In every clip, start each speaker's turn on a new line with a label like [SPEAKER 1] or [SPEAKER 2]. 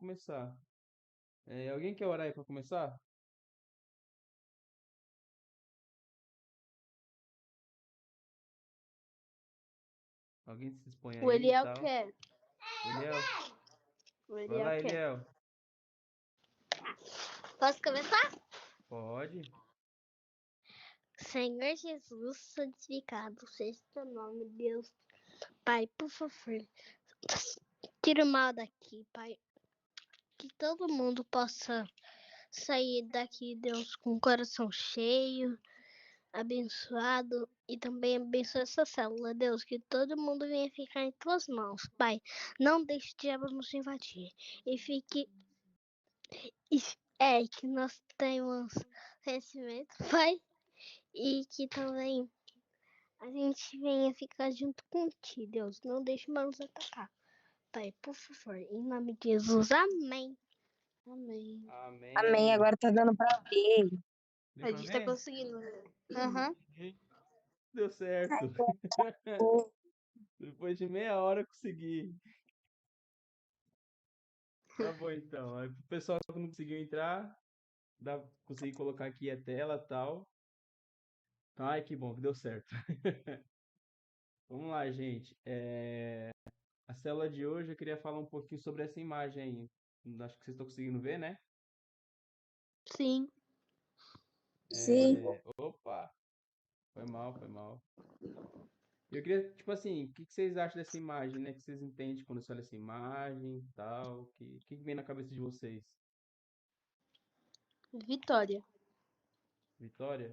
[SPEAKER 1] começar. Alguém quer orar aí para começar? Alguém se expõe
[SPEAKER 2] O
[SPEAKER 1] aí e
[SPEAKER 2] Eliel
[SPEAKER 1] tal?
[SPEAKER 2] quer.
[SPEAKER 1] Eliel,
[SPEAKER 2] O
[SPEAKER 1] vai
[SPEAKER 2] Eliel
[SPEAKER 1] lá,
[SPEAKER 2] quer.
[SPEAKER 1] Eliel.
[SPEAKER 2] Posso começar?
[SPEAKER 1] Pode.
[SPEAKER 2] Senhor Jesus, santificado seja o teu nome, Deus. Pai, por favor, tira o mal daqui, Pai. Que todo mundo possa sair daqui, Deus, com o coração cheio, abençoado. E também abençoa essa célula, Deus. Que todo mundo venha ficar em tuas mãos, Pai. Não deixe o diabo nos invadir. E fique. Que nós tenhamos conhecimento, Pai. E que também a gente venha ficar junto contigo, Deus. Não deixe mal nos atacar. Pai, por favor, em nome de Jesus. Amém. Amém.
[SPEAKER 3] Amém,
[SPEAKER 1] Amém.
[SPEAKER 3] agora tá dando pra ver.
[SPEAKER 1] Deu
[SPEAKER 2] A
[SPEAKER 1] pra
[SPEAKER 2] gente tá
[SPEAKER 1] ver?
[SPEAKER 2] conseguindo. Aham.
[SPEAKER 1] Deu certo. Depois de meia hora consegui. Tá bom então. Aí, pro pessoal que não conseguiu entrar, consegui colocar aqui a tela e tal. Ai, que bom que deu certo. Vamos lá, gente. A célula de hoje eu queria falar um pouquinho sobre essa imagem aí. Acho que vocês estão conseguindo ver, né?
[SPEAKER 2] Sim.
[SPEAKER 3] Sim.
[SPEAKER 1] Opa, foi mal, foi mal. Eu queria, tipo assim, o que vocês acham dessa imagem, né? O que vocês entendem quando você olha essa imagem e tal? O que vem na cabeça de vocês?
[SPEAKER 2] Vitória.
[SPEAKER 1] Vitória?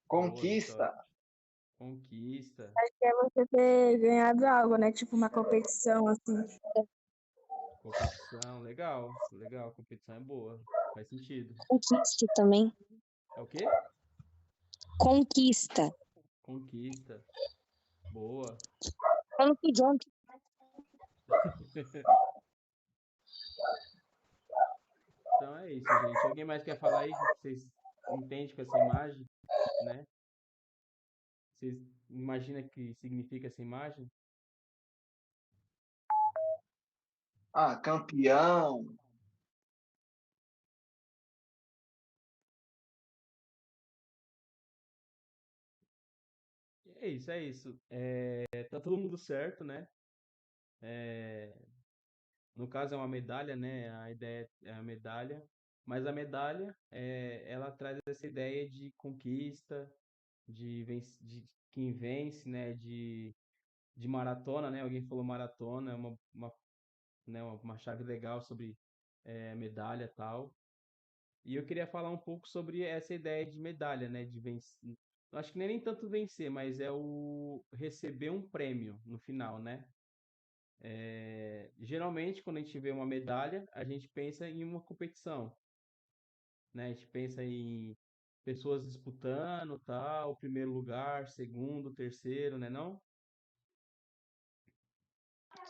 [SPEAKER 1] Boa,
[SPEAKER 4] Conquista.
[SPEAKER 1] Vitória. Conquista.
[SPEAKER 3] Acho que é você ter ganhado algo, né? Tipo uma competição, assim.
[SPEAKER 1] Competição, legal, legal. Competição é boa. Faz sentido.
[SPEAKER 3] Conquista também.
[SPEAKER 1] É o quê?
[SPEAKER 3] Conquista.
[SPEAKER 1] Conquista. Boa.
[SPEAKER 3] Ano que John.
[SPEAKER 1] Então é isso, gente. Alguém mais quer falar aí o que vocês entendem com essa imagem, né? Vocês imaginam que significa essa imagem?
[SPEAKER 4] Ah, campeão.
[SPEAKER 1] É isso, é isso. Tá todo mundo certo, né? É, no caso é uma medalha, né? A ideia é a medalha, mas a medalha ela traz essa ideia de conquista, de quem vence, né? De maratona, né? Alguém falou maratona, é né? Uma chave legal sobre medalha e tal. E eu queria falar um pouco sobre essa ideia de medalha, né? De vencer. Eu acho que nem tanto vencer, mas é o receber um prêmio no final, né? Geralmente, quando a gente vê uma medalha, a gente pensa em uma competição, né? A gente pensa em pessoas disputando, tal, primeiro lugar, segundo, terceiro, né, não?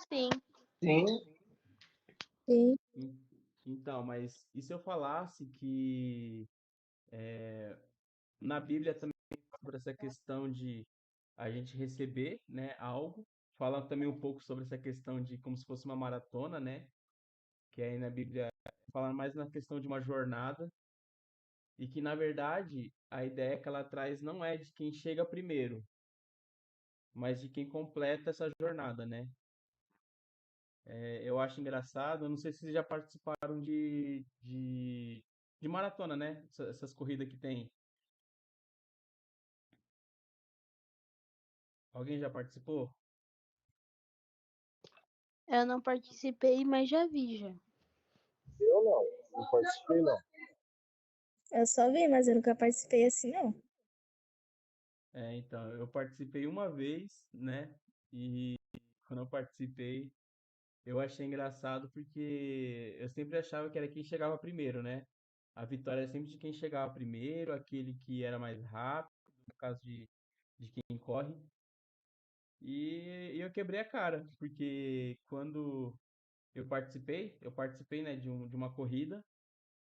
[SPEAKER 2] Sim.
[SPEAKER 4] Sim.
[SPEAKER 3] Sim.
[SPEAKER 1] En- Então, mas e se eu falasse que na Bíblia também sobre essa questão de a gente receber, né, algo, fala também um pouco sobre essa questão de como se fosse uma maratona, né? Que aí na Bíblia fala mais na questão de uma jornada. E que, na verdade, a ideia que ela traz não é de quem chega primeiro, mas de quem completa essa jornada, né? Eu acho engraçado, eu não sei se vocês já participaram de maratona, né? Essas corridas que tem. Alguém já participou?
[SPEAKER 2] Eu não participei, mas já vi já.
[SPEAKER 4] Eu não participei, não.
[SPEAKER 3] Eu só vi, mas eu nunca participei assim, não.
[SPEAKER 1] Então, eu participei uma vez, né? E quando eu participei, eu achei engraçado porque eu sempre achava que era quem chegava primeiro, né? A vitória é sempre de quem chegava primeiro, aquele que era mais rápido, no caso de quem corre. E eu quebrei a cara, porque quando eu participei, né, de uma corrida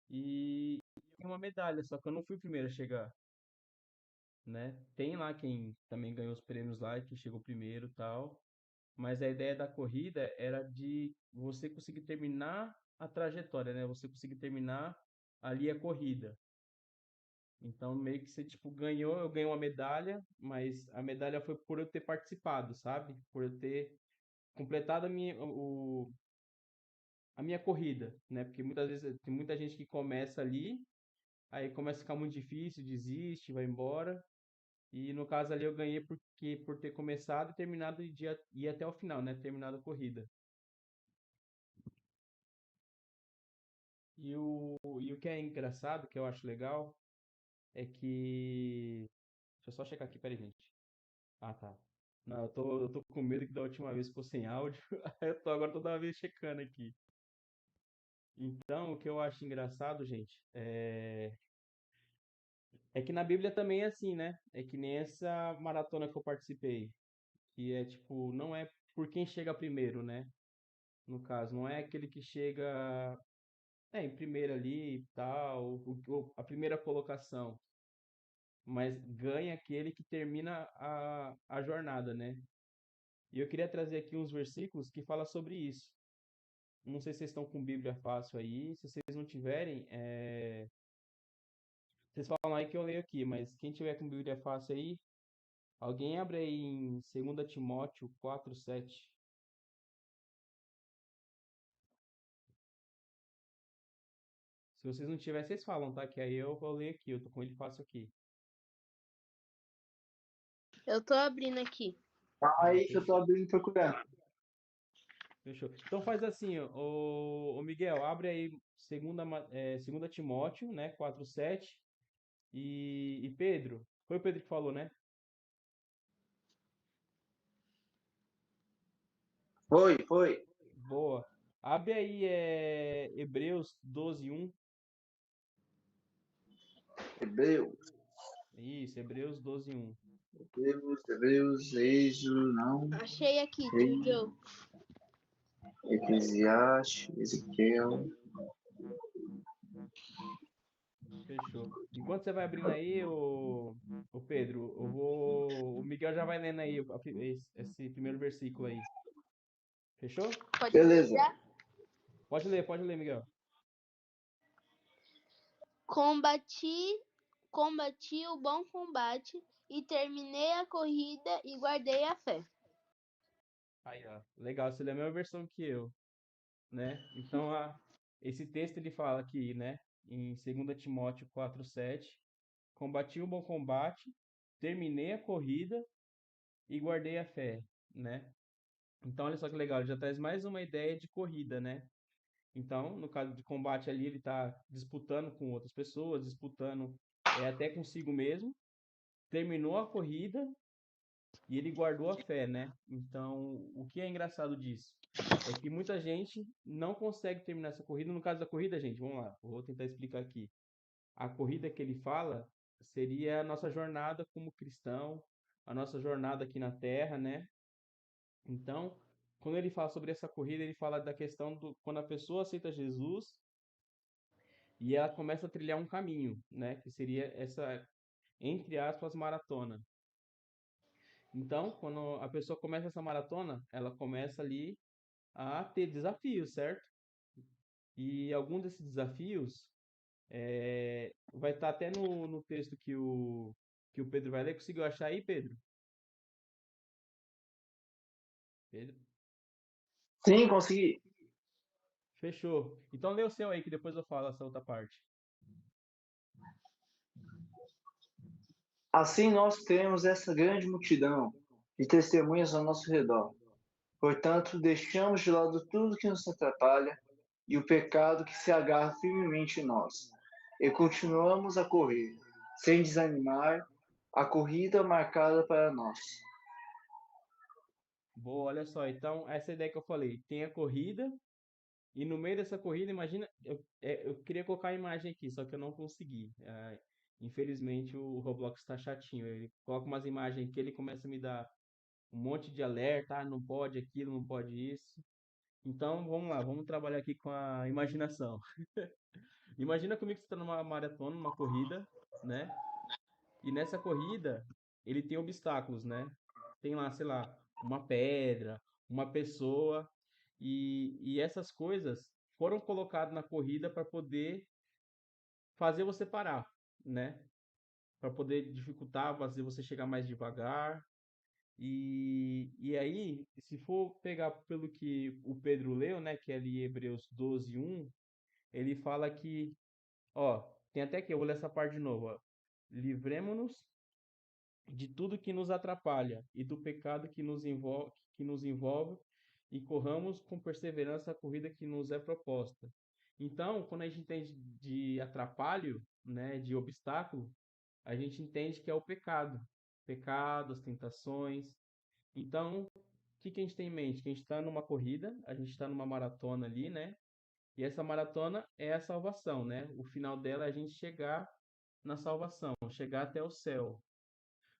[SPEAKER 1] e eu ganhei uma medalha, só que eu não fui o primeiro a chegar, né? Tem lá quem também ganhou os prêmios lá, e que chegou primeiro e tal. mas a ideia da corrida era de você conseguir terminar a trajetória, né? Você conseguir terminar ali a corrida. Então, meio que você, tipo, ganhou, eu ganhei uma medalha, mas a medalha foi por eu ter participado, sabe? Por eu ter completado a minha corrida, né? Porque muitas vezes tem muita gente que começa ali, aí começa a ficar muito difícil, desiste, vai embora. E no caso ali eu ganhei porque por ter começado e terminado e ir até o final, né? Terminado a corrida. E o que é engraçado, que eu acho legal, é que. Deixa eu só checar aqui, peraí, gente. Ah, tá. Não, eu tô com medo que da última vez ficou sem áudio. Aí eu tô agora toda vez checando aqui. Então, o que eu acho engraçado, gente, é que na Bíblia também é assim, né? É que nem essa maratona que eu participei. Que é tipo, não é por quem chega primeiro, né? No caso, não é aquele que chega em primeiro ali e tal, a primeira colocação, mas ganha aquele que termina a jornada, né? E eu queria trazer aqui uns versículos que falam sobre isso. Não sei se vocês estão com Bíblia fácil aí, se vocês não tiverem, vocês falam aí que eu leio aqui, mas quem tiver com Bíblia fácil aí, alguém abre aí em 2 Timóteo 4:7. Se vocês não tiverem, vocês falam, tá? Que aí eu vou ler aqui, eu tô com ele fácil aqui.
[SPEAKER 2] Eu tô abrindo aqui.
[SPEAKER 1] Ah,
[SPEAKER 4] Aí que eu tô
[SPEAKER 1] fechou.
[SPEAKER 4] abrindo e procurando.
[SPEAKER 1] Fechou. Então faz assim, ó, ô Miguel, abre aí 2 Timóteo, né, 4:7 e Pedro, foi o Pedro que falou, né?
[SPEAKER 4] Foi.
[SPEAKER 1] Boa. Abre aí Hebreus 12:1.
[SPEAKER 4] Hebreus,
[SPEAKER 1] Isso, Hebreus 12:1.
[SPEAKER 4] Êxodo, não.
[SPEAKER 2] Achei aqui, tio
[SPEAKER 4] Ei,
[SPEAKER 2] Joe.
[SPEAKER 4] Eclesiastes, Ezequiel.
[SPEAKER 1] Fechou. Enquanto você vai abrindo aí, o Pedro, o Miguel já vai lendo aí esse primeiro versículo aí. Fechou?
[SPEAKER 2] Pode
[SPEAKER 4] Beleza.
[SPEAKER 2] já?
[SPEAKER 1] Pode ler, Miguel.
[SPEAKER 2] Combati o bom combate e terminei a corrida e guardei a fé.
[SPEAKER 1] Aí, ó. Legal, você lê a mesma versão que eu, né? Então, esse texto ele fala aqui, né, em 2 Timóteo 4:7, combati o bom combate, terminei a corrida e guardei a fé, né? Então, olha só que legal, ele já traz mais uma ideia de corrida, né? Então, no caso de combate ali, ele está disputando com outras pessoas, disputando até consigo mesmo, terminou a corrida e ele guardou a fé, né? Então, o que é engraçado disso? É que muita gente não consegue terminar essa corrida. No caso da corrida, gente, vamos lá, vou tentar explicar aqui. A corrida que ele fala seria a nossa jornada como cristão, a nossa jornada aqui na Terra, né? Então, quando ele fala sobre essa corrida, ele fala da questão do quando a pessoa aceita Jesus e ela começa a trilhar um caminho, né? Que seria essa, entre aspas, maratona. Então, quando a pessoa começa essa maratona, ela começa ali a ter desafios, certo? E algum desses desafios vai estar até no texto que o Pedro vai ler. Conseguiu achar aí, Pedro? Pedro?
[SPEAKER 4] Sim, consegui.
[SPEAKER 1] Fechou. Então lê o seu aí, que depois eu falo essa outra parte.
[SPEAKER 4] Assim nós temos essa grande multidão de testemunhas ao nosso redor. Portanto, deixamos de lado tudo que nos atrapalha e o pecado que se agarra firmemente em nós. E continuamos a correr, sem desanimar, a corrida marcada para nós.
[SPEAKER 1] Boa, olha só. Então, essa ideia que eu falei. Tem a corrida, e no meio dessa corrida, imagina. Eu queria colocar a imagem aqui, só que eu não consegui. Infelizmente, o Roblox está chatinho. Ele coloca umas imagens que ele começa a me dar um monte de alerta, não pode aquilo, não pode isso. Então, vamos lá, vamos trabalhar aqui com a imaginação. Imagina comigo que você está numa maratona, numa corrida, né? E nessa corrida, ele tem obstáculos, né? Tem lá, sei lá, uma pedra, uma pessoa, e essas coisas foram colocadas na corrida para poder fazer você parar, né? Para poder dificultar, fazer você chegar mais devagar. E aí, se for pegar pelo que o Pedro leu, né, que é ali Hebreus 12:1, ele fala que, ó, tem até aqui, eu vou ler essa parte de novo, ó. Livremo-nos de tudo que nos atrapalha e do pecado que nos envolve e corramos com perseverança a corrida que nos é proposta. Então, quando a gente entende de atrapalho, né, de obstáculo, a gente entende que é o pecado. Pecado, as tentações. Então, o que que a gente tem em mente? Que a gente está numa corrida, a gente está numa maratona ali, né? E essa maratona é a salvação, né? O final dela é a gente chegar na salvação, chegar até o céu.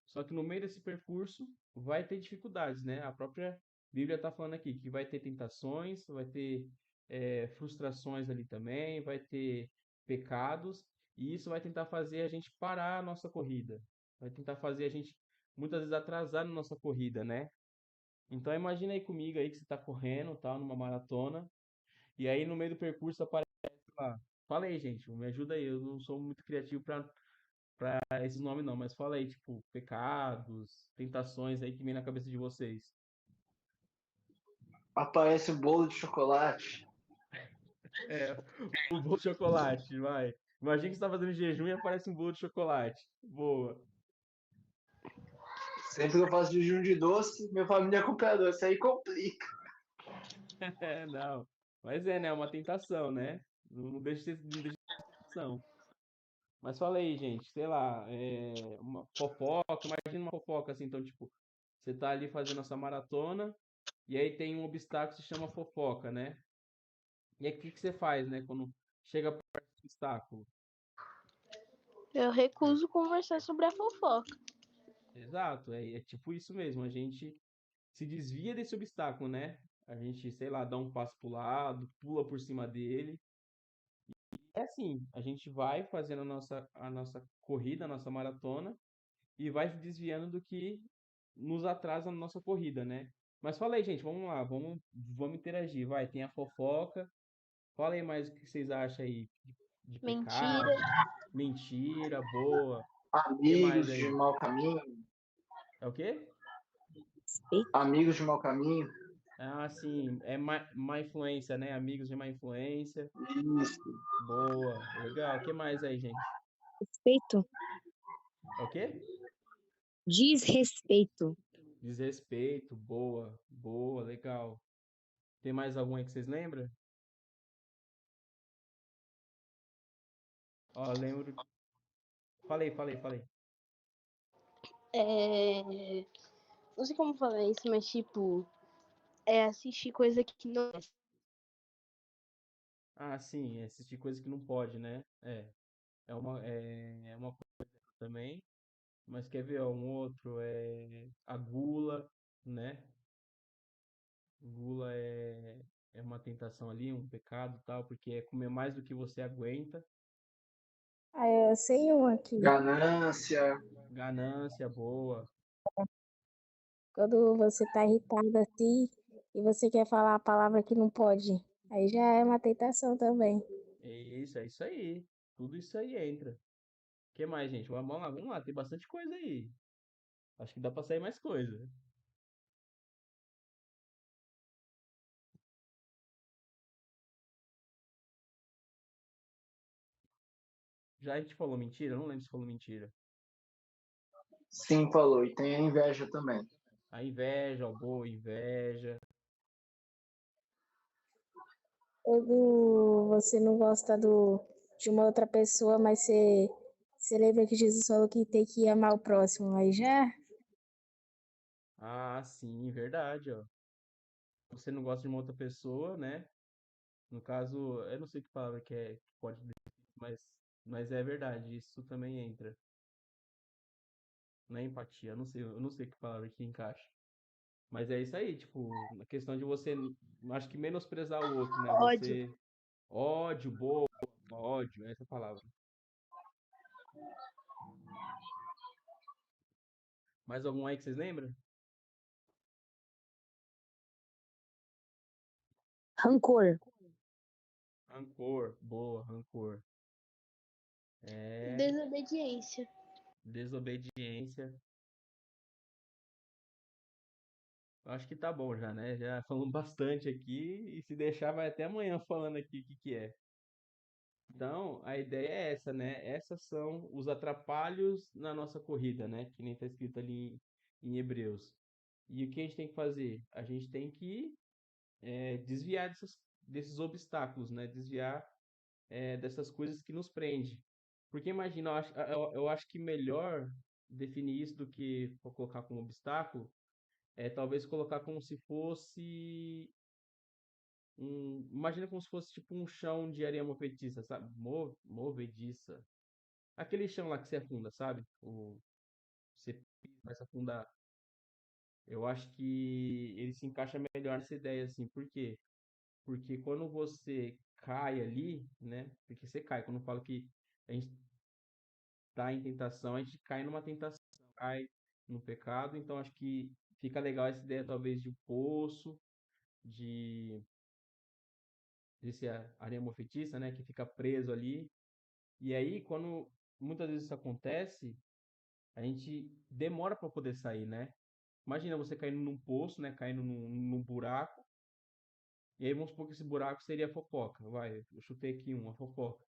[SPEAKER 1] Só que no meio desse percurso vai ter dificuldades, né? A própria Bíblia está falando aqui que vai ter tentações, vai ter frustrações ali também, vai ter pecados, e isso vai tentar fazer a gente parar a nossa corrida, vai tentar fazer a gente muitas vezes atrasar na nossa corrida, né? Então imagina aí comigo aí que você está correndo, tal, numa maratona, e aí no meio do percurso aparece lá. Fala aí, gente, me ajuda aí, eu não sou muito criativo para esses nomes não, mas fala aí, tipo, pecados, tentações aí que vem na cabeça de vocês.
[SPEAKER 4] Aparece o bolo de chocolate.
[SPEAKER 1] É, o bolo de chocolate, vai. Imagina que você tá fazendo jejum e aparece um bolo de chocolate. Boa.
[SPEAKER 4] Sempre que eu faço jejum de doce, minha família compra doce, aí complica.
[SPEAKER 1] É, não. Mas é, né? É uma tentação, né? Não deixa de ser, não deixa de ser tentação. Mas fala aí, gente, sei lá, uma fofoca, imagina uma fofoca assim, então, tipo, você tá ali fazendo essa maratona, e aí tem um obstáculo que se chama fofoca, né? E aí o que que você faz, né, quando chega perto do obstáculo?
[SPEAKER 2] Eu recuso conversar sobre a fofoca.
[SPEAKER 1] Exato, é tipo isso mesmo, a gente se desvia desse obstáculo, né? A gente, sei lá, dá um passo pro lado, pula por cima dele. É assim, a gente vai fazendo a nossa corrida, a nossa maratona, e vai se desviando do que nos atrasa na nossa corrida, né? Mas fala aí, gente, vamos lá, vamos interagir, vai, tem a fofoca, fala aí mais o que vocês acham aí de pecado,
[SPEAKER 2] Mentira.
[SPEAKER 1] mentira, boa, o que mais
[SPEAKER 4] Amigos de
[SPEAKER 1] aí?
[SPEAKER 4] mau caminho.
[SPEAKER 1] É o quê?
[SPEAKER 4] Amigos de mau caminho.
[SPEAKER 1] Ah, sim, é má influência, né? Amigos de má influência.
[SPEAKER 4] Isso.
[SPEAKER 1] Boa, legal. O que mais aí, gente?
[SPEAKER 3] Respeito.
[SPEAKER 1] É o quê?
[SPEAKER 3] Desrespeito.
[SPEAKER 1] Desrespeito, boa, boa, legal. Tem mais algum aí que vocês lembram? Ó, lembro. Falei, falei, falei.
[SPEAKER 2] É... Não sei como falar isso, mas tipo, é assistir coisa que não.
[SPEAKER 1] Ah, sim, assistir coisa que não pode, né? É uma coisa também. Mas quer ver, ó, um outro é a gula, né? Gula é uma tentação ali, um pecado e tal, porque é comer mais do que você aguenta.
[SPEAKER 3] Ah, eu sei um aqui.
[SPEAKER 4] Ganância.
[SPEAKER 1] Ganância, boa.
[SPEAKER 3] Quando você tá irritado assim e você quer falar a palavra que não pode. Aí já é uma tentação também.
[SPEAKER 1] É isso aí. Tudo isso aí entra. O que mais, gente? Vamos lá, tem bastante coisa aí. Acho que dá pra sair mais coisa. Já a gente falou mentira? Eu não lembro se falou mentira.
[SPEAKER 4] Sim, falou. E tem a inveja também.
[SPEAKER 1] A inveja, ó, boa, inveja.
[SPEAKER 3] Quando você não gosta de uma outra pessoa, mas você lembra que Jesus falou que tem que amar o próximo. Aí já
[SPEAKER 1] Ah, sim, verdade, ó. Você não gosta de uma outra pessoa, né? No caso, eu não sei que palavra que pode dizer, mas, mas é verdade, isso também entra. Não é empatia, eu não sei que palavra que encaixa. Mas é isso aí, tipo, a questão de você, acho que menosprezar o outro, né?
[SPEAKER 2] Ódio.
[SPEAKER 1] Você, ódio, boa, ódio, essa palavra. Mais algum aí que vocês lembram?
[SPEAKER 3] Rancor.
[SPEAKER 1] Rancor, boa, rancor. É,
[SPEAKER 2] Desobediência.
[SPEAKER 1] desobediência. Eu acho que tá bom já, né? Já falamos bastante aqui e se deixar vai até amanhã falando aqui o que que é. Então, a ideia é essa, né? Essas são os atrapalhos na nossa corrida, né? Que nem está escrito ali em Hebreus. E o que a gente tem que fazer? A gente tem que desviar desses obstáculos, né? Desviar dessas coisas que nos prende. Porque imagina, eu acho que melhor definir isso do que colocar como obstáculo é talvez colocar como se fosse imagina como se fosse tipo um chão de areia movediça, sabe? Movediça. Aquele chão lá que você afunda, sabe? Você começa a afundar. Eu acho que ele se encaixa melhor nessa ideia, assim. Por quê? Porque quando você cai ali, né? Porque você cai. Quando eu falo que a gente tá em tentação, a gente cai numa tentação, cai no pecado. Então acho que fica legal essa ideia, talvez, de um poço, de desse areia movediça, né? Que fica preso ali. E aí, quando muitas vezes isso acontece, a gente demora para poder sair, né? Imagina você caindo num poço, né? Caindo num buraco. E aí vamos supor que esse buraco seria a fofoca. Vai, eu chutei aqui uma fofoca.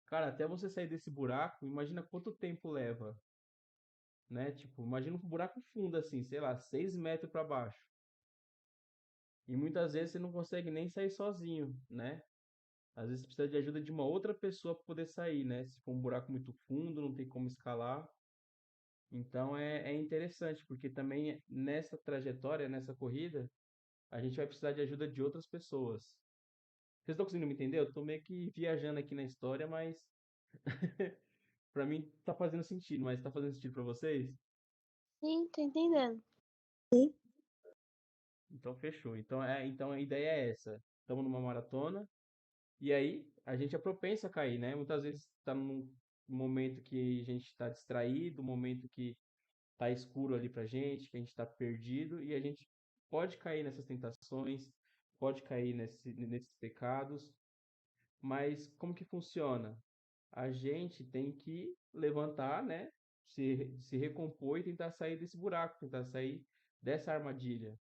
[SPEAKER 1] Cara, até você sair desse buraco, imagina quanto tempo leva, né? Tipo, imagina um buraco fundo assim, sei lá, 6 metros para baixo. E muitas vezes você não consegue nem sair sozinho, né? Às vezes você precisa de ajuda de uma outra pessoa para poder sair, né? Se for um buraco muito fundo, não tem como escalar. Então é interessante, porque também nessa trajetória, nessa corrida, a gente vai precisar de ajuda de outras pessoas. Vocês estão conseguindo me entender? Eu tô meio que viajando aqui na história, mas pra mim tá fazendo sentido, mas tá fazendo sentido pra vocês?
[SPEAKER 2] Sim, tô entendendo.
[SPEAKER 1] Então fechou. Então a ideia é essa. Estamos numa maratona e aí a gente é propenso a cair, né? Muitas vezes tá num momento que a gente está distraído, um momento que tá escuro ali pra gente, que a gente tá perdido e a gente pode cair nessas tentações, pode cair nesses pecados, mas como que funciona? A gente tem que levantar, né? Se recompor e tentar sair desse buraco, tentar sair dessa armadilha.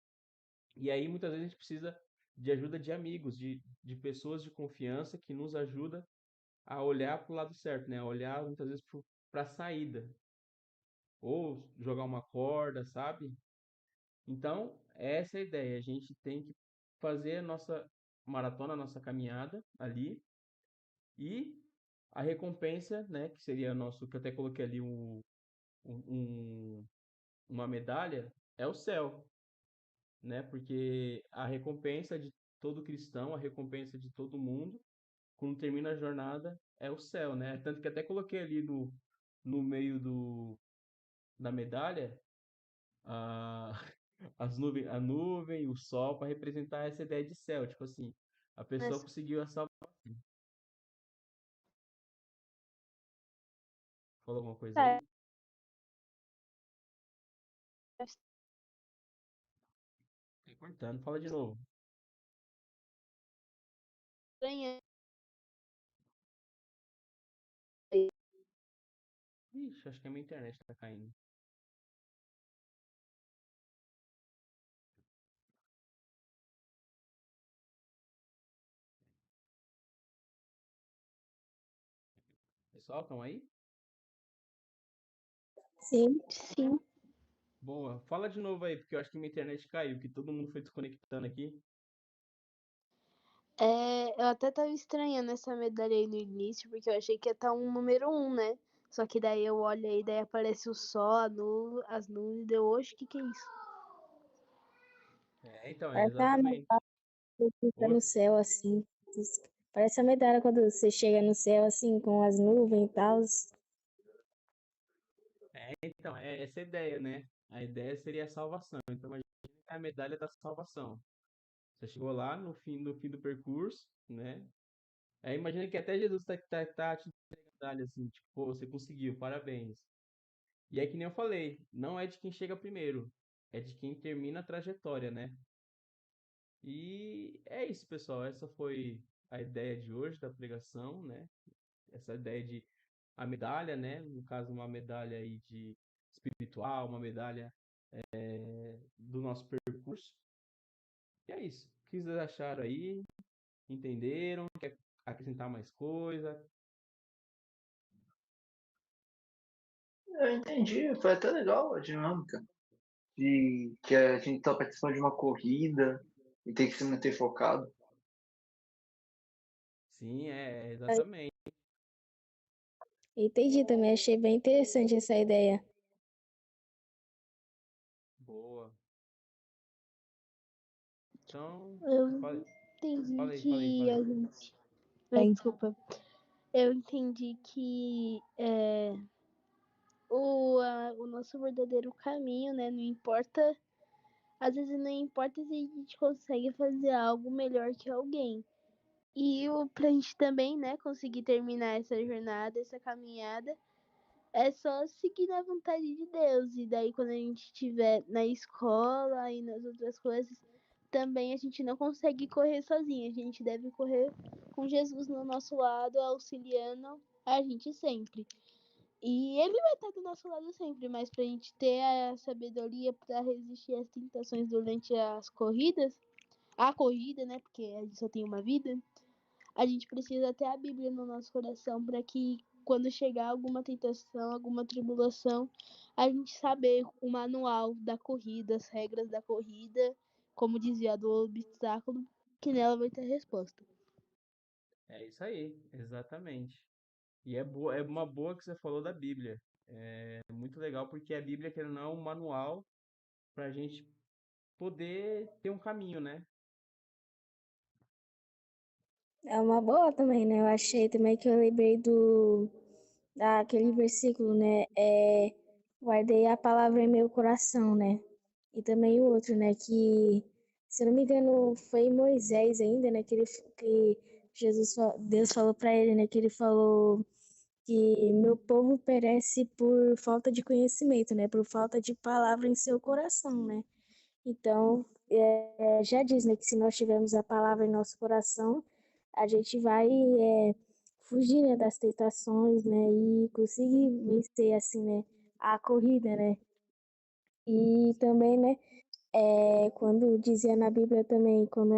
[SPEAKER 1] E aí muitas vezes a gente precisa de ajuda de amigos, de pessoas de confiança que nos ajudam a olhar para o lado certo, né? A olhar muitas vezes para a saída. Ou jogar uma corda, sabe? Então, essa é a ideia. A gente tem que fazer a nossa maratona, a nossa caminhada ali e a recompensa, né, que seria nosso, que eu até coloquei ali um- um- uma medalha, é o céu, né? Porque a recompensa de todo cristão, a recompensa de todo mundo, quando termina a jornada, é o céu, né? Tanto que até coloquei ali no meio da medalha a, a nuvem, o sol, para representar essa ideia de céu. Tipo assim, a pessoa
[SPEAKER 2] Mas,
[SPEAKER 1] conseguiu a salvação. Falou alguma coisa
[SPEAKER 2] tá,
[SPEAKER 1] aí? Tá cortando, fala de novo.
[SPEAKER 2] estranha.
[SPEAKER 1] Ixi, acho que a minha internet tá caindo. Pessoal, estão aí?
[SPEAKER 3] Sim.
[SPEAKER 2] Sim.
[SPEAKER 1] Boa. Fala de novo aí, porque eu acho que minha internet caiu, que todo mundo foi desconectando aqui.
[SPEAKER 2] Eu até tava estranhando essa medalha aí no início, porque eu achei que ia estar um número 1, né? Só que daí eu olho aí, daí aparece o sol, as nuvens, deu, oxe, que é isso?
[SPEAKER 1] Então, é
[SPEAKER 3] Parece uma
[SPEAKER 1] exatamente.
[SPEAKER 3] medalha que fica no
[SPEAKER 1] Oi?
[SPEAKER 3] céu, assim. Parece a medalha quando você chega no céu, assim, com as nuvens e tal.
[SPEAKER 1] Então, é essa a ideia, né? A ideia seria a salvação. Então, imagina que é a medalha da salvação. Você chegou lá no fim do percurso, né? Aí imagina que até Jesus tá te entregando a medalha, assim, tipo, pô, você conseguiu, parabéns. E é que nem eu falei, não é de quem chega primeiro, é de quem termina a trajetória, né? E é isso, pessoal. Essa foi a ideia de hoje da pregação, né? Essa ideia de a medalha, né? No caso, uma medalha aí de espiritual, uma medalha do nosso percurso. E é isso. O que vocês acharam aí? Entenderam? Quer acrescentar mais coisa?
[SPEAKER 4] Eu entendi, foi até legal a dinâmica de que a gente tá participando de uma corrida e tem que se manter focado.
[SPEAKER 1] Sim, exatamente.
[SPEAKER 3] Entendi também, achei bem interessante essa ideia.
[SPEAKER 1] Boa. Então,
[SPEAKER 2] Eu
[SPEAKER 1] fale-
[SPEAKER 2] entendi
[SPEAKER 1] falei,
[SPEAKER 2] que
[SPEAKER 1] falei.
[SPEAKER 2] a gente. Ai, desculpa. Eu entendi que o nosso verdadeiro caminho, né? Não importa. Às vezes não importa se a gente consegue fazer algo melhor que alguém. E pra gente também, né, conseguir terminar essa jornada, essa caminhada, é só seguir na vontade de Deus. E daí, quando a gente estiver na escola e nas outras coisas, também a gente não consegue correr sozinho. A gente deve correr com Jesus no nosso lado, auxiliando a gente sempre. E ele vai estar do nosso lado sempre, mas pra gente ter a sabedoria para resistir às tentações durante a corrida, né? Porque a gente só tem uma vida. A gente precisa ter a Bíblia no nosso coração para que quando chegar alguma tentação, alguma tribulação, a gente saber o manual da corrida, as regras da corrida, como dizia do obstáculo, que nela vai ter resposta.
[SPEAKER 1] É isso aí, exatamente. E é uma boa que você falou da Bíblia. É muito legal porque a Bíblia, querendo ou não, é um manual para a gente poder ter um caminho, né?
[SPEAKER 3] É uma boa também, né? Eu achei também que eu lembrei daquele versículo, né? Guardei a palavra em meu coração, né? E também o outro, né? Que, se eu não me engano, foi Moisés ainda, né? Que Deus falou para ele, né? Que ele falou que meu povo perece por falta de conhecimento, né? Por falta de palavra em seu coração, né? Então, já diz, né, que se nós tivermos a palavra em nosso coração, a gente vai fugir, né, das tentações, né, e conseguir vencer, assim, né, a corrida, né. E também, né, quando dizia na Bíblia também, quando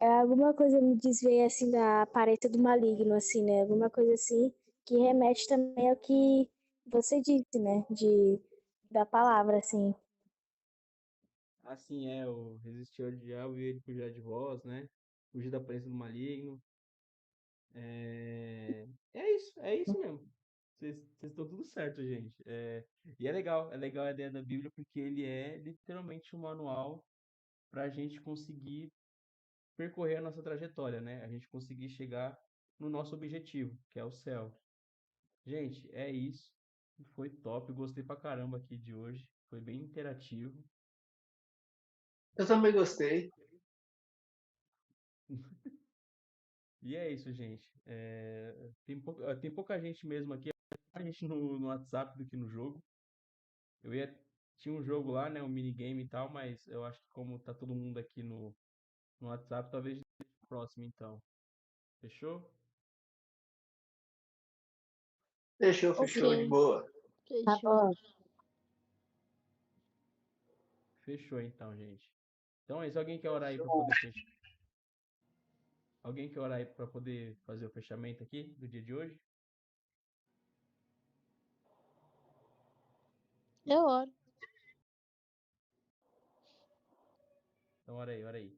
[SPEAKER 3] alguma coisa me desveio, assim, da aparência do maligno, assim, né, alguma coisa assim, que remete também ao que você disse, né, da palavra, assim.
[SPEAKER 1] Assim o resistir ao diabo e ele fugirá de vós, né? Fugir da presença do maligno. É isso mesmo. Vocês estão tudo certo, gente. E é legal a ideia da Bíblia porque ele é literalmente um manual para a gente conseguir percorrer a nossa trajetória, né? A gente conseguir chegar no nosso objetivo, que é o céu. Gente, é isso. Foi top. Gostei pra caramba aqui de hoje. Foi bem interativo.
[SPEAKER 4] Eu também gostei.
[SPEAKER 1] E é isso, gente. Tem pouca gente mesmo aqui. A gente no WhatsApp do que no jogo. Eu ia. Tinha um jogo lá, né? Um minigame e tal, mas eu acho que como tá todo mundo aqui no WhatsApp, talvez no próximo então. Fechou?
[SPEAKER 4] Fechou,
[SPEAKER 2] Ok,
[SPEAKER 4] fechou, de boa.
[SPEAKER 3] Tá
[SPEAKER 2] fechou.
[SPEAKER 3] bom.
[SPEAKER 1] Fechou então, gente. Então é isso. Alguém quer orar aí pra
[SPEAKER 4] Show.
[SPEAKER 1] poder fechar? Alguém quer orar aí pra poder fazer o fechamento aqui do dia de hoje?
[SPEAKER 2] Eu oro.
[SPEAKER 1] Então ora aí, ora aí.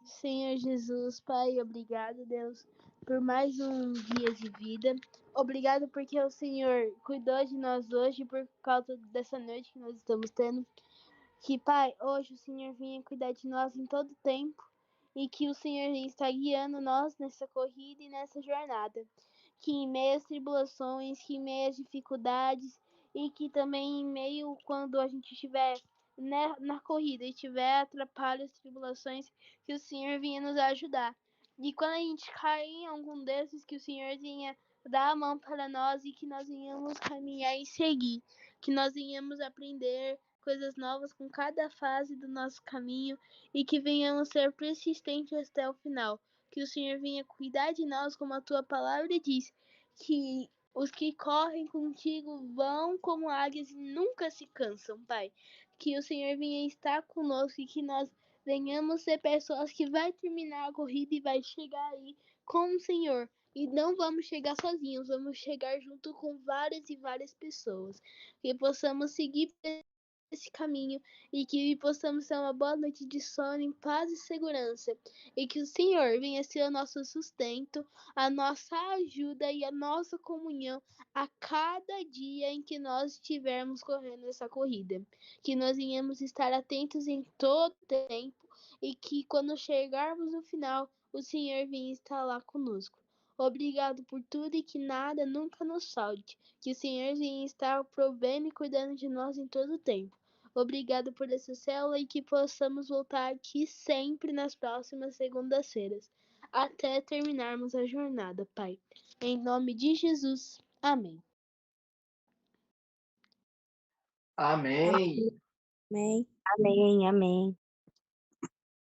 [SPEAKER 2] Senhor Jesus, Pai, obrigado, Deus, por mais um dia de vida. Obrigado porque o Senhor cuidou de nós hoje por causa dessa noite que nós estamos tendo. Que, Pai, hoje o Senhor venha cuidar de nós em todo tempo e que o Senhor está guiando nós nessa corrida e nessa jornada. Que em meio às tribulações, que em meio às dificuldades e que também em meio quando a gente estiver na corrida e tiver atrapalhos, tribulações, que o Senhor venha nos ajudar. E quando a gente cair em algum desses, que o Senhor venha dar a mão para nós e que nós venhamos caminhar e seguir. Que nós venhamos aprender
[SPEAKER 5] coisas novas com cada fase do nosso caminho e que venhamos ser persistentes até o final. Que o Senhor venha cuidar de nós, como a tua palavra diz, que os que correm contigo vão como águias e nunca se cansam, Pai. Que o Senhor venha estar conosco e que nós venhamos ser pessoas que vai terminar a corrida e vai chegar aí com o Senhor. E não vamos chegar sozinhos, vamos chegar junto com várias e várias pessoas. Que possamos seguir esse caminho e que possamos ter uma boa noite de sono em paz e segurança. E que o Senhor venha ser o nosso sustento, a nossa ajuda e a nossa comunhão a cada dia em que nós estivermos correndo essa corrida. Que nós venhamos estar atentos em todo tempo e que quando chegarmos no final, o Senhor venha estar lá conosco. Obrigado por tudo e que nada nunca nos falte. Que o Senhor venha estar provendo e cuidando de nós em todo o tempo. Obrigado por essa célula e que possamos voltar aqui sempre nas próximas segundas-feiras, até terminarmos a jornada, Pai. Em nome de Jesus. Amém.
[SPEAKER 4] Amém.
[SPEAKER 3] Amém.
[SPEAKER 6] Amém, amém.